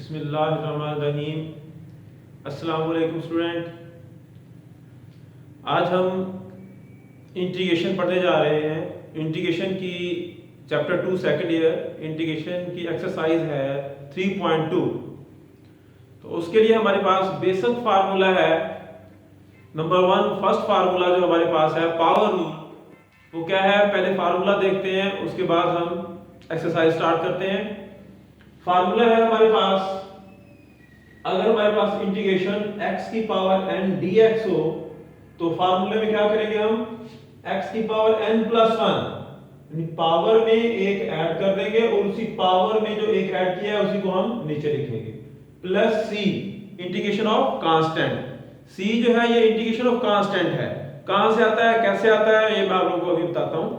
बिस्मिल्लाहिर्रहमानिर्रहीम। अस्सलाम वालेकुम स्टूडेंट। आज हम इंटीग्रेशन पढ़ने जा रहे हैं। इंटीग्रेशन की चैप्टर 2 सेकंड ईयर इंटीग्रेशन की एक्सरसाइज है 3.2। तो उसके लिए हमारे पास बेसिक फार्मूला है। नंबर 1 फर्स्ट फार्मूला जो हमारे पास है पावर रूल, वो क्या है पहले फार्मूला देखते हैं, उसके बाद हम एक्सरसाइज स्टार्ट करते हैं। फार्मूला है हमारे पास, अगर हमारे पास इंटीग्रेशन x की पावर n dx हो तो फार्मूले में क्या करेंगे हम x की पावर n प्लस 1 पावर में एक ऐड कर देंगे और उसी पावर में जो एक ऐड किया है उसी को हम नीचे लिखेंगे, plus c integration of constant. c जो है ये इंटीग्रेशन ऑफ कांस्टेंट है। कहां से आता है कैसे आता है ये मैं आप लोगों को अभी बताता हूं।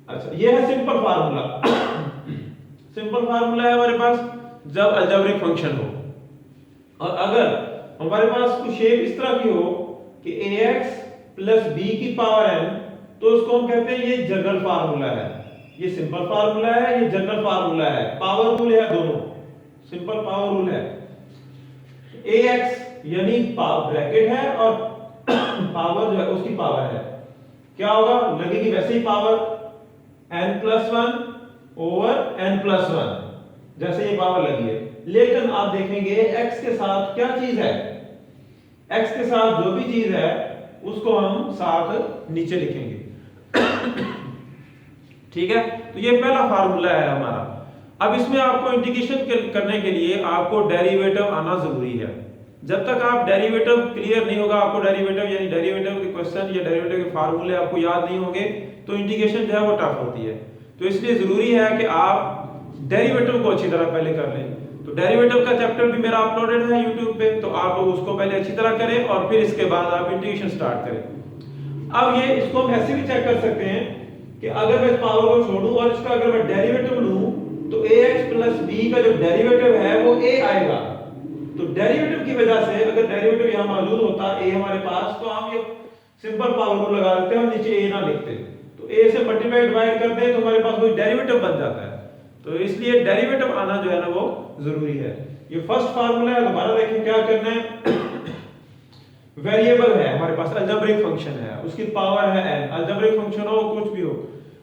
अच्छा, ये है सिंपल फार्मूला। सिंपल फार्मूला है हमारे पास जब अलजेब्रिक फंक्शन हो, और अगर हमारे पास कुछ शेप इस तरह की हो कि ax प्लस b की पावर n, तो उसको हम कहते हैं ये जनरल फार्मूला है। ये सिंपल फार्मूला है, ये जनरल फार्मूला है। पावर रूल है दोनों, सिंपल पावर रूल है। ax यानी ब्रैकेट है और पावर जो है उसकी पावर है, क्या होगा लगेगी वैसे ही power n plus 1 over n plus 1 जैसे ये पावर लगी है। लेकिन आप देखेंगे x के साथ क्या चीज है, x के साथ जो भी चीज है उसको हम साथ नीचे लिखेंगे। ठीक है, तो ये पहला फार्मूला है हमारा। अब इसमें आपको इंटीग्रेशन करने के लिए आपको डेरिवेटिव आना जरूरी है। जब तक आप डेरिवेटिव क्लियर नहीं होगा, आपको डेरिवेटिव यानी डेरिवेटिव के क्वेश्चन या डेरिवेटिव के फार्मूले आपको याद नहीं होंगे, तो इंटीग्रेशन जो है वो टफ होती है। तो इसलिए जरूरी है कि आप डेरिवेटिव को अच्छी तरह पहले कर लें। तो डेरिवेटिव का चैप्टर भी मेरा अपलोडेड है YouTube पे, तो आप लोग उसको पहले अच्छी तरह करें और फिर इसके बाद आप इंटीग्रेशन स्टार्ट करें। अब ये इसको हम ऐसे भी चेक कर सकते हैं कि अगर मैं इस पावर को छोड़ूं और इसका अगर मैं डेरिवेटिव लूं तो ax प्लस b का जो डेरिवेटिव है वो a आएगा। तो डेरिवेटिव की वजह से अगर डेरिवेटिव यहां मौजूद होता a हमारे पास, तो हम ये सिंपल पावर रूल लगा देते हैं, हम नीचे a ना लिखते, तो a से मल्टीप्लाई डिवाइड करते हैं तो हमारे पास कोई डेरिवेटिव बन जाता है। तो इसलिए डेरिवेटिव आना जो है ना वो जरूरी है। ये फर्स्ट फार्मूला है, दोबारा देखें क्या करना है। वेरिएबल है हमारे पास, अलजेब्रिक फंक्शन है, उसकी पावर है n। अलजेब्रिक फंक्शन हो कुछ भी हो,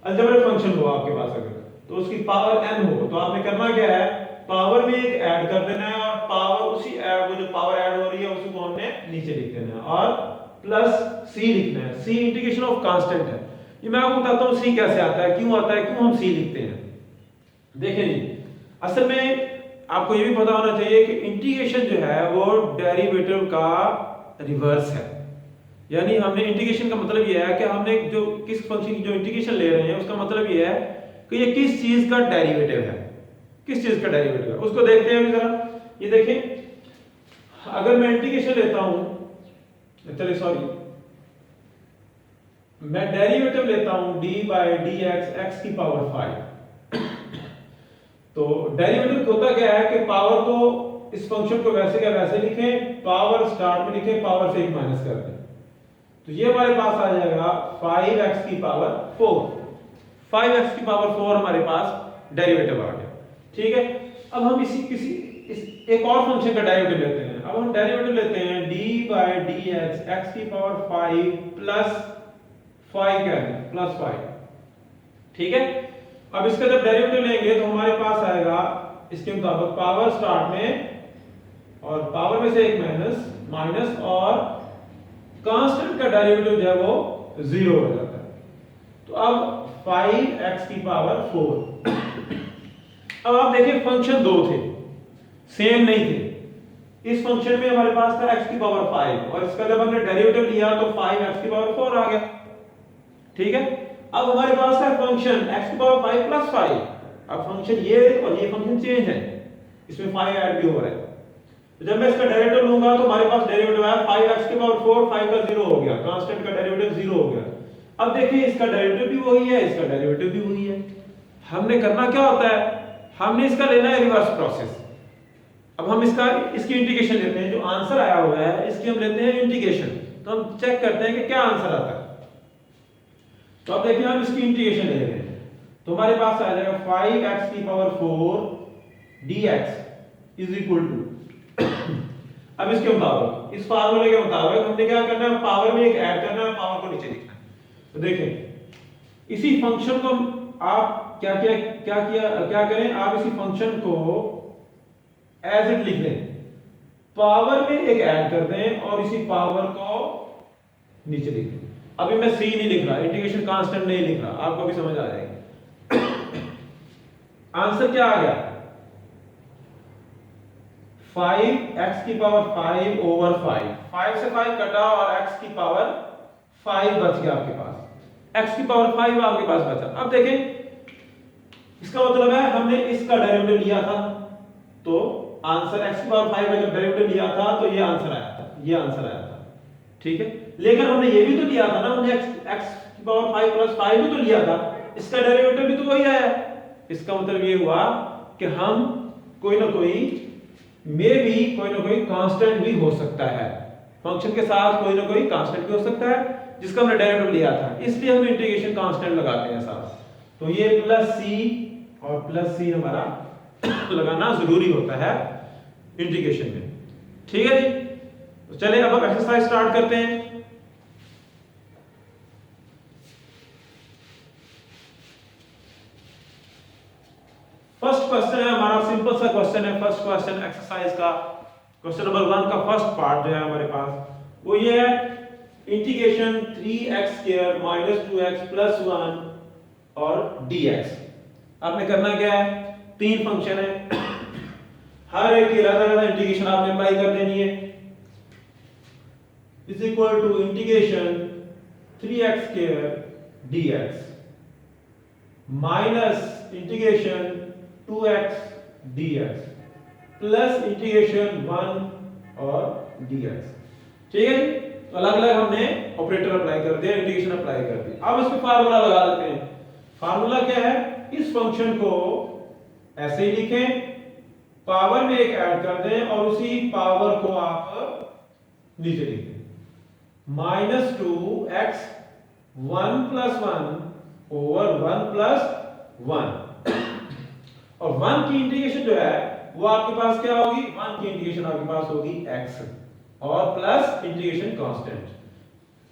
अलजेब्रिक फंक्शन हो आपके पास अगर, तो उसकी पावर n हो, तो आपने करना क्या है पावर में एक ऐड कर देना है और पावर उसी ऐड वो जो पावर ऐड हो रही है उसी को हमने नीचे लिख देना है और प्लस c लिखना है। c इंटीग्रेशन ऑफ कांस्टेंट है। ये मैं आपको बताता हूं c कैसे आता है, क्यों आता है, क्यों हम c लिखते हैं। देखिए जी, असल में आपको ये भी पता होना चाहिए कि इंटीग्रेशन जो है वो डेरिवेटिव का रिवर्स है। यानी हमने इंटीग्रेशन का मतलब ये है कि हमने जो किस फंक्शन की जो इंटीग्रेशन ले रहे हैं उसका मतलब ये है कि ये किस चीज का डेरिवेटिव है, किस चीज का डेरिवेटिव है उसको देखते हैं अभी जरा। ये देखिए, अगर मैं इंटीग्रेशन लेता हूं, चलिए सॉरी, मैं डेरिवेटिव लेता हूं d बाय dx x की पावर 5। तो डेरिवेटिव होता क्या है कि पावर को, इस फंक्शन को वैसे क्या वैसे लिखें, पावर स्टार्ट में लिखें, पावर से एक माइनस कर दें, तो ये हमारे पास आ जाएगा 5x की पावर 4। 5x की पावर 4 हमारे पास डेरिवेटिव आ गया। ठीक है, अब हम इस एक और फंक्शन का डेरिवेटिव लेते हैं। अब हम डेरिवेटिव लेते हैं d बाय dx x की पावर 5 प्लस 5 क्या है प्लस 5। ठीक है, अब इसका जब डेरिवेटिव लेंगे तो हमारे पास आएगा इसके मुताबिक पावर स्टार्ट में और पावर में से एक माइनस और कांस्टेंट का डेरिवेटिव जो है वो 0 हो जाता है। तो अब 5x की पावर 4। अब आप देखिए फंक्शन दो थे, सेम नहीं थे। इस फंक्शन में हमारे पास था x की पावर 5 और इसका जब हमने डेरिवेटिव लिया तो 5x की पावर 4 आ गया। ठीक है, अब हमारे पास है फंक्शन x की पावर 5 प्लस 5। अब फंक्शन ये और ये फंक्शन चेंज है, इसमें 5 ऐड भी हो रहा है। तो जब मैं इसका डेरिवेटिव लूंगा तो हमारे पास डेरिवेटिव है 5x की पावर 4, 5 का 0 हो गया, कांस्टेंट का डेरिवेटिव 0 हो गया। अब देखिए इसका डेरिवेटिव भी वही है, इसका डेरिवेटिव भी वही है। हमने करना क्या होता है, हमने इसका लेना है रिवर्स प्रोसेस। अब हम इसकी इंटीग्रेशन लेते हैं, जो आंसर आया हुआ है इसकी हम लेते हैं इंटीग्रेशन, तो हम चेक करते हैं कि क्या आंसर आता है। तो अब देखिए हम इसकी इंटीग्रेशन ले रहे हैं, तो हमारे पास आ जाएगा 5x की power 4 dx is equal to अब इसके मुताबिक, इस फार्मूले के मुताबिक हमने क्या करना है, पावर में एक ऐड करना है, पावर को नीचे लिखना है। तो देखें इसी फंक्शन को आप क्या करें, आप इसी फंक्शन को एज इट लिख लें, पावर में एक ऐड कर दें और इसी पावर को नीचे लिख लें। अभी मैं सी नहीं लिख रहा, इंटीग्रेशन कांस्टेंट नहीं लिख रहा, आपको भी समझ आ जाएगी। आंसर क्या आ गया, 5x की पावर 5 ओवर 5, 5 से 5 कटा और x की पावर 5 बच गया आपके पास, x की पावर 5 आपके पास बचा। अब देखें इसका मतलब है हमने इसका डेरिवेटिव लिया था, तो आंसर x की पावर 5 का जब डेरिवेटिव लिया था तो ये आंसर आया था, ये आंसर आया था, ठीक है। लेकिन हमने ये भी तो लिया था ना, हमने x की पावर 5 प्लस 5 भी तो लिया था, इसका डेरिवेटिव भी तो वही आया। इसका मतलब ये हुआ कि हम कोई ना कोई कांस्टेंट भी हो सकता है, फंक्शन के साथ कोई ना कोई कांस्टेंट भी हो सकता है जिसका हमने डेरिवेटिव लिया था, इसलिए हम इंटीग्रेशन कांस्टेंट लगाते हैं साथ। तो ये प्लस सी और प्लस सी हमारा लगाना जरूरी होता है इंटीग्रेशन में, ठीक है जी। तो चलिए अब हम एक्सरसाइज स्टार्ट करते हैं। फर्स्ट क्वेश्चन है हमारा, सिंपल सा क्वेश्चन है, फर्स्ट क्वेश्चन एक्सरसाइज का, क्वेश्चन नंबर 1 का फर्स्ट पार्ट जो है हमारे पास वो ये है, इंटीग्रेशन 3x² - 2x + 1 और dx। आपने करना क्या है, तीन फंक्शन है, हर एक की अलग-अलग इंटीग्रेशन आपने अप्लाई कर देनी है, is equal to integration 3x² dx minus integration 2x dx plus integration 1 और dx, ठीक है। तो अलग अलग हमने ऑपरेटर अप्लाई कर दिया, इंटीग्रेशन अप्लाई कर दिया। अब इसको फार्मूला लगा देते हैं। फार्मूला क्या है, इस फंक्शन को ऐसे ही लिखें, पावर में एक ऐड कर दें और उसी पावर को आप नीचे लिखें, -2x 1 + 1 ओवर 1 + 1 और 1 की इंटीग्रेशन जो है वो आपके पास क्या होगी, 1 की इंटीग्रेशन आपके पास होगी x और प्लस इंटीग्रेशन कांस्टेंट।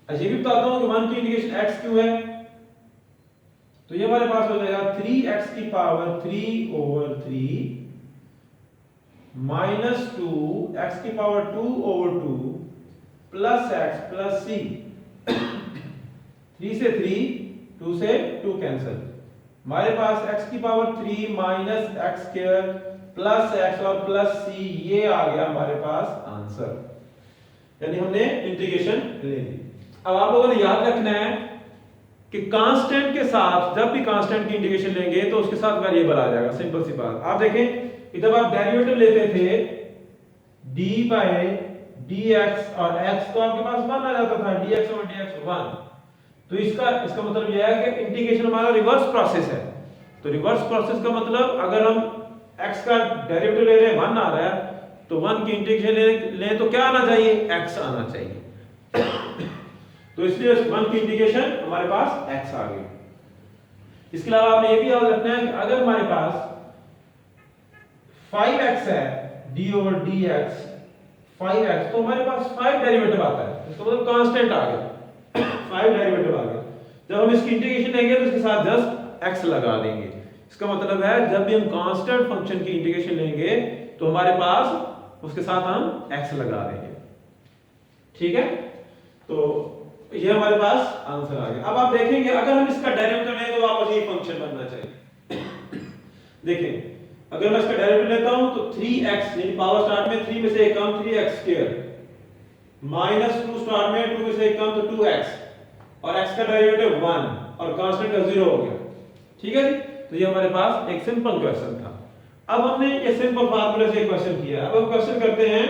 अच्छा ये भी बताता हूं कि 1 की इंटीग्रेशन x क्यों है, तो ये हमारे पास हो जाएगा 3x की पावर 3 ओवर 3 -2x की power 2 over 2 plus x plus c। 3 से 3, 2 से 2 कैंसिल, हमारे पास x की power 3 minus x² plus x और प्लस c, ये आ गया हमारे पास आंसर, यानी हमने इंटीग्रेशन ले ली। अब आप लोगों ने याद रखना है कि कांस्टेंट के साथ, जब भी कांस्टेंट की इंटीग्रेशन लेंगे तो उसके साथ वेरिएबल आ जाएगा, सिंपल सी बात। आप देखें जब आप डेरिवेटिव लेते थे d/dx और x तो आपके पास 1 आ जाता था, dx और dx 1, तो इसका मतलब यह है कि इंटीग्रेशन हमारा रिवर्स प्रोसेस है। तो रिवर्स प्रोसेस का मतलब अगर हम x का डेरिवेटिव ले रहे हैं 1 आ रहा है, तो 1 की इंटीग्रेशन लें तो क्या आना चाहिए, x आना चाहिए। तो इसलिए 1 की इंटीग्रेशन हमारे पास x आ गई। इसके अलावा आपने ये भी याद रखना है कि अगर हमारे पास 5x है, d/dx 5x, तो हमारे पास 5 डेरिवेटिव आता है, इसका मतलब कांस्टेंट आ गया, 5 डेरिवेटिव आ गया। जब हम इसकी इंटीग्रेशन लेंगे तो इसके साथ जस्ट x लगा देंगे। इसका मतलब है जब भी हम कांस्टेंट फंक्शन की इंटीग्रेशन लेंगे तो हमारे पास उसके साथ हम x लगा देंगे, ठीक है। तो ये हमारे पास आंसर आ गया। अब आप देखेंगे अगर हम इसका डेरिवेटिव लें तो वापस ये फंक्शन बनना चाहिए। देखें अगर मैं इसका डेरिवेटिव लेता हूं तो 3x, यानी पावर स्टार्ट में 3 में से एक कम 3x² -2 स्टार्ट में 2 में से एक कम तो 2x और x का डेरिवेटिव 1 और कांस्टेंट का 0 हो गया, ठीक है जी। तो ये हमारे पास एक सिंपल क्वेश्चन था। अब हमने ये सिंपल फार्मूले से एक क्वेश्चन किया, अब हम क्वेश्चन करते हैं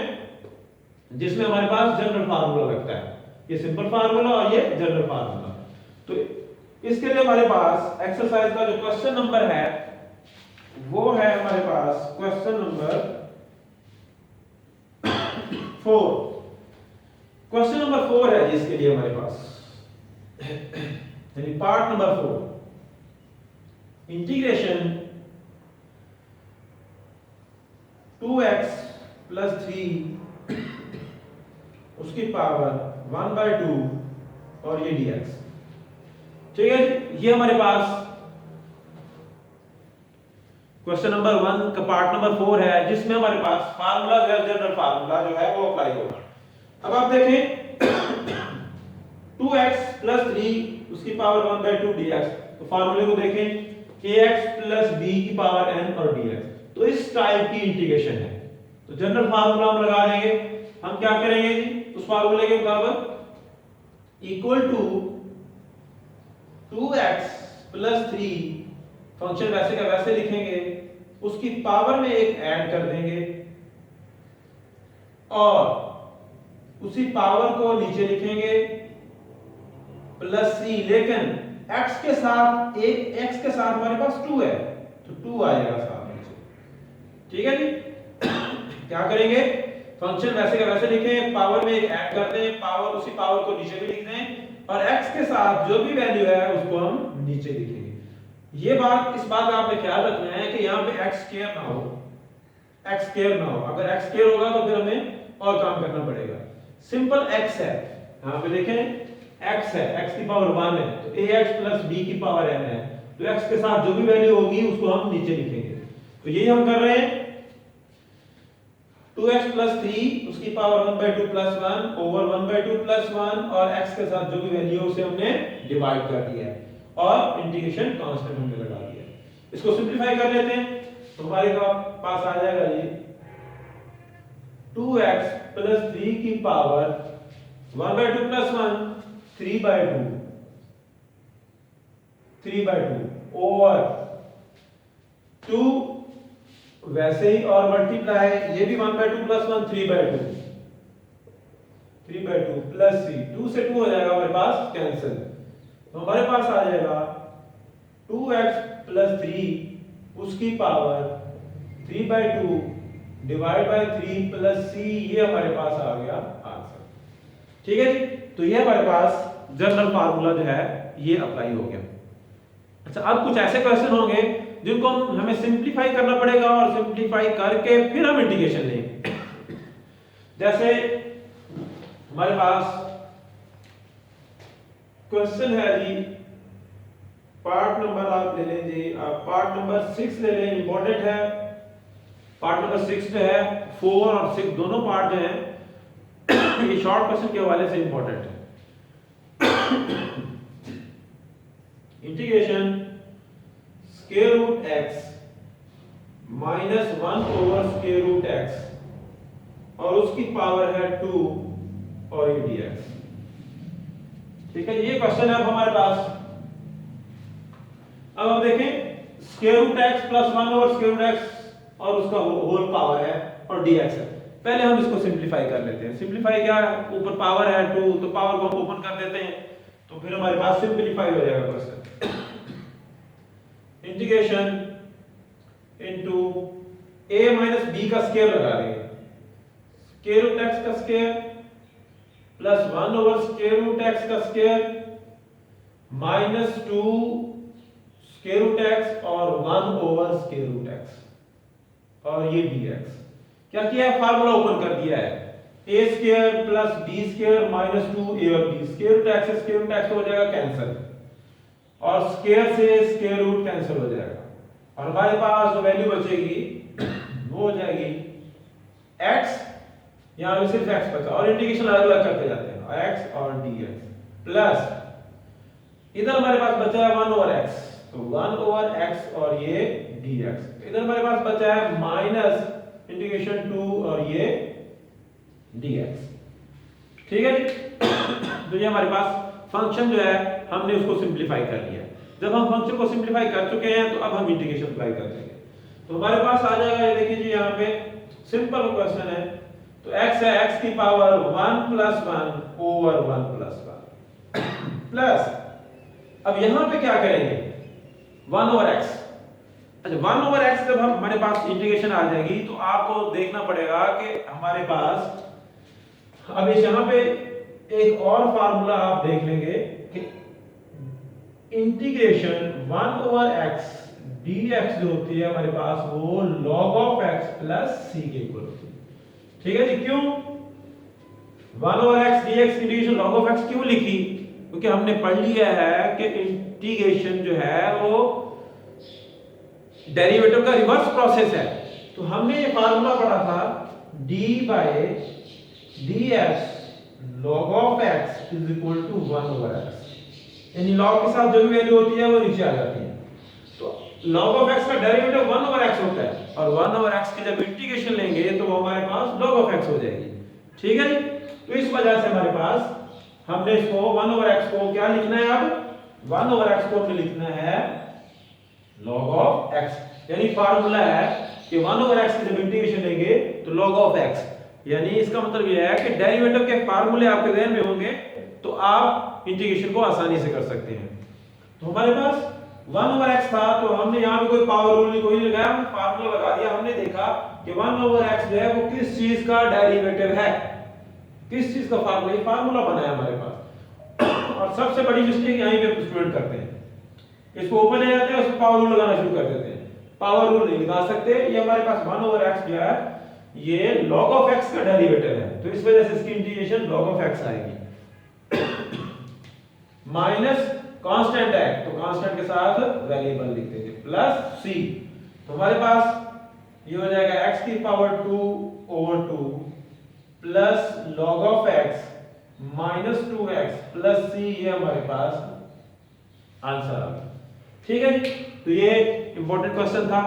जिसमें हमारे पास जनरल फार्मूला लगता है, ये सिंपल फार्मूला और ये जनरल फार्मूला। तो इसके लिए हमारे पास एक्सरसाइज का जो क्वेश्चन नंबर है वो है हमारे पास क्वेश्चन नंबर 4। क्वेश्चन नंबर 4 है जिसके लिए हमारे पास यानी part number 4, integration 2x plus 3 उसकी पावर 1/2 और ये dx। ठीक है जी, ये हमारे पास क्वेश्चन नंबर 1 का पार्ट नंबर 4 है, जिसमें हमारे पास फार्मूला जो है, जनरल फार्मूला जो है वो अप्लाई होगा। अब आप देखें 2x प्लस 3 उसकी पावर 1/2 dx, तो फार्मूले को देखें ax प्लस b की पावर n और dx, तो इस टाइप की इंटीग्रेशन है। तो जनरल फार्मूला हम लगा देंगे। हम क्या करेंगे जी, उस फार्मूले के मुताबिक equal to 2x plus 3, function वैसे का वैसे लिखेंगे, उसकी पावर में एक ऐड कर देंगे और उसी पावर को नीचे लिखेंगे प्लस 3, लेकिन x के साथ हमारे पास 2 है, तो 2 आएगा साथ नीचे। ठीक है जी, क्या करेंगे, फंक्शन वैसे का वैसे लिखें, पावर में एक ऐड कर दें, पावर उसी पावर को नीचे भी लिख दें और x के साथ जो भी वैल्यू है उसको हम नीचे लिखेंगे। ये बात, इस बात का आपने ख्याल रखना है कि यहाँ पे x स्क्वायर ना हो, अगर x स्क्वायर होगा तो फिर हमें और काम करना पड़ेगा। सिंपल x है, यहाँ पे देखें x है, x की पावर 1 है, तो ax प्लस b की पावर n है, तो x के साथ जो भी वैल्यू होगी उसको हम नीचे लिखेंगे। तो यही हम कर रहे हैं, 2x प्लस 3 उसकी पावर 1/2 प्लस 1 ओवर 1/2 प्लस 1 और x के साथ जो भी वैल्यू है उसे हमने डिवाइड कर दिया है और इंटीग्रेशन कांस्टेंट हमने लगा दिया। इसको सिंपलीफाई कर लेते हैं, तो हमारे पास आ जाएगा ये 2x प्लस 3 की पावर 1/2 प्लस 1 3/2 ओवर 2 वैसे ही और मल्टीप्लाई, ये भी 1/2 प्लस 1 3/2 प्लस 3, 2 से 2 हो जाएगा हमारे पास कैंसिल, तो हमारे पास आ जाएगा 2x प्लस 3 उसकी power 3/2 divide by 3 plus c, ये हमारे पास आ गया आंसर। ठीक है जी, तो ये हमारे पास जनरल फार्मूला जो है ये अप्लाई हो गया। अच्छा, अब कुछ ऐसे क्वेश्चन होंगे जिनको हमें सिंपलीफाई करना पड़ेगा और सिंपलीफाई करके फिर हम इंटीग्रेशन लेंगे। जैसे हमारे पास क्वेश्चन है जी, पार्ट नंबर आप ले लें जी, आप पार्ट नंबर 6 ले लें, इंपॉर्टेंट है। पार्ट नंबर 6 जो है 4 और 6 दोनों पार्ट जो हैं ये शॉर्ट क्वेश्चन के हवाले से इंपॉर्टेंट है। Integration square root x minus 1 over square root x और उसकी पावर है 2 और ये dx। ठीक है, ये क्वेश्चन है अब हमारे पास। अब हम देखें square root x plus 1 over square root x और उसका होल पावर है और dx है। पहले हम इसको सिंपलीफाई कर लेते हैं। सिंपलीफाई क्या है, ऊपर पावर है 2, तो पावर को हम ओपन कर देते हैं, तो फिर हमारे पास सिंपलीफाई हो जाएगा question. Integration into a minus b का स्क्वायर लगा देंगे, स्क्वायर रूट x का square plus 1 over square root x का square minus 2 square root x और 1 ओवर स्क्वायर रूट x और ये dx। क्या किया है, फार्मूला ओपन कर दिया है, a square plus b square minus 2a और b, स्क्वायर रूट x से स्क्वायर रूट x हो जाएगा कैंसिल और स्क्वायर से स्क्वायर रूट कैंसिल हो जाएगा और हमारे पास जो वैल्यू बचेगी वो हो जाएगी x, यहां पे सिर्फ x बचा और इंटीग्रेशन अलग अलग करते जाते हैं, x और dx प्लस इधर हमारे पास बचा है 1 ओवर x, तो 1 ओवर x और ये dx, इधर हमारे पास बचा है माइनस इंटीग्रेशन 2 और ये dx। ठीक है जी, तो ये हमारे पास फंक्शन जो है हमने उसको सिंपलीफाई कर लिया। जब हम फंक्शन को सिंपलीफाई कर चुके हैं तो अब हम इंटीग्रेशन अप्लाई कर देंगे, तो हमारे पास आ जाएगा, ये देखिए जी यहाँ पे सिंपल क्वेश्चन है, तो x है, x की power 1 plus 1 over 1 plus 1 plus, अब यहाँ पे क्या करेंगे 1 ओवर x। अच्छा, 1 ओवर x जब हमारे पास इंटीग्रेशन आ जाएगी तो आपको देखना पड़ेगा कि हमारे पास अब इस यहाँ पे एक और फार्मूला आप देख लेंगे कि इंटीग्रेशन 1 ओवर x dx जो होती है हमारे पास वो log of x plus c के इक्वल होती है। ठीक है जी। क्यों 1 over x dx integration log of x क्यों लिखी? क्योंकि हमने पढ़ लिया है कि इंटीग्रेशन जो है वो डेरिवेटिव का रिवर्स प्रोसेस है। तो हमने ये फार्मूला पढ़ा था d by dx log of x is equal to 1 over x, यानी log के साथ जो भी वैल्यू होती है वो नीचे आ जाती है। तो log of x का डेरिवेटिव 1 over x होता है और 1 over x की जब इंटीग्रेशन लेंगे तो वो हमारे पास log of x हो जाएगी। ठीक है जी। तो इस वजह से हमारे पास हमने इसको 1 over x को क्या लिखना है, अब 1 over x को हमने लिखना है log of x, यानी फार्मूला है कि 1 over x की जब इंटीग्रेशन लेंगे तो log of x, यानी इसका मतलब यह है कि डेरिवेटिव के फार्मूले आपके ध्यान में होंगे तो आप इंटीग्रेशन को आसानी से कर सकते हैं। तो हमारे पास 1 over x था तो हमने यहाँ पे कोई पावर रूल कोई नहीं लगाया, हमने फार्मूला लगा दिया। हमने देखा कि 1 over x जो है वो किस चीज का डेरिवेटिव है, किस चीज का फार्मूला, ये फार्मूला बना है हमारे पास। और सबसे बड़ी मिस्टेक यहीं पे स्टूडेंट करते हैं, इसको ऊपर ले जाते हैं उसको पावर रूल लगाना शुरू कर देते हैं। पावर रूल नहीं लगा सकते, ये हमारे पास 1 over x जो है ये log of x का डेरिवेटिव है, तो इस वजह से इसकी इंटीग्रेशन log of x आएगी। माइनस कांस्टेंट है तो कांस्टेंट के साथ वेरिएबल लिख देंगे प्लस c, तो हमारे पास ये हो जाएगा x की power 2 over 2 plus log of x minus 2x plus c, ये हमारे पास आंसर आ गया। ठीक है जी। तो ये इंपॉर्टेंट क्वेश्चन था।